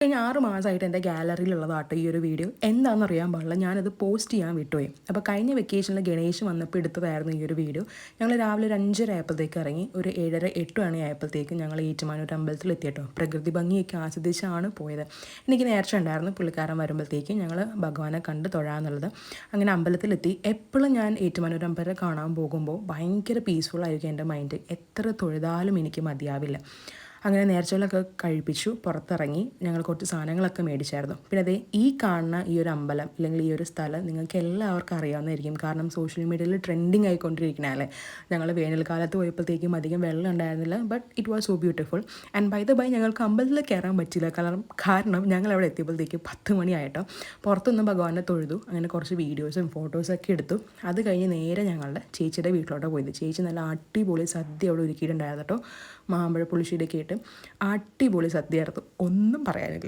കഴിഞ്ഞ 6 മാസമായിട്ട് എൻ്റെ ഗാലറിയിലുള്ളതാട്ടോ ഈ ഒരു വീഡിയോ. എന്താണെന്ന് അറിയാൻ പാടില്ല, ഞാനത് പോസ്റ്റ് ചെയ്യാൻ വിട്ടുപോയി. അപ്പോൾ കഴിഞ്ഞ വെക്കേഷനിൽ ഗണേശ് വന്നപ്പോൾ എടുത്തതായിരുന്നു ഈ ഒരു വീഡിയോ. ഞങ്ങൾ രാവിലെ ഒരു 5:30 ആയപ്പോഴത്തേക്ക് ഇറങ്ങി, ഒരു 7:30 8 മണി ആയപ്പോഴത്തേക്ക് ഞങ്ങൾ ഏറ്റുമാനൂർ അമ്പലത്തിൽ എത്തിയിട്ടോ. പ്രകൃതി ഭംഗിയൊക്കെ ആസ്വദിച്ചാണ് പോയത്. എനിക്ക് നേർച്ച ഉണ്ടായിരുന്നു പുള്ളിക്കാരൻ വരുമ്പോഴത്തേക്ക് ഞങ്ങൾ ഭഗവാനെ കണ്ട് തൊഴാന്നുള്ളത്. അങ്ങനെ അമ്പലത്തിലെത്തി. എപ്പോഴും ഞാൻ ഏറ്റുമാനൂർ അമ്പലം കാണാൻ പോകുമ്പോൾ ഭയങ്കര പീസ്ഫുള്ളായിരിക്കും എൻ്റെ മൈൻഡ്. എത്ര തൊഴുതാലും എനിക്ക് മതിയാവില്ല. അങ്ങനെ നേർച്ചകളൊക്കെ കഴിപ്പിച്ചു, പുറത്തിറങ്ങി ഞങ്ങൾ കുറച്ച് സാധനങ്ങളൊക്കെ മേടിച്ചായിരുന്നു. പിന്നെ അതേ ഈ കാണുന്ന ഈ ഒരു അമ്പലം അല്ലെങ്കിൽ ഈ ഒരു സ്ഥലം നിങ്ങൾക്ക് എല്ലാവർക്കും അറിയാവുന്നതായിരിക്കും. കാരണം സോഷ്യൽ മീഡിയയിൽ ട്രെൻഡിങ് ആയിക്കൊണ്ടിരിക്കണല്ലേ. ഞങ്ങൾ വേനൽക്കാലത്ത് പോയപ്പോഴത്തേക്കും അധികം വെള്ളം ഉണ്ടായിരുന്നില്ല, but it was so beautiful. And by the by ഞങ്ങൾക്ക് അമ്പലത്തിൽ കയറാൻ പറ്റില്ല. കാരണം ഞങ്ങൾ അവിടെ എത്തിയപ്പോഴത്തേക്ക് 10 മണിയായിട്ടോ. പുറത്തുനിന്ന് ഭഗവാനെ തൊഴുതു. അങ്ങനെ കുറച്ച് വീഡിയോസും ഫോട്ടോസൊക്കെ എടുത്തു. അത് കഴിഞ്ഞ് നേരെ ഞങ്ങളുടെ ചേച്ചിയുടെ വീട്ടിലോട്ട് പോയത്. ചേച്ചി നല്ല അടിപൊളി സദ്യ അവിടെ ഒരുക്കിയിട്ടുണ്ടായിരുന്നു കേട്ടോ. മാമ്പഴ പുളിശ്ശേരിയൊക്കെ ആയിട്ട് അടിപൊളി സദ്യയായിരുന്നു, ഒന്നും പറയാനില്ല.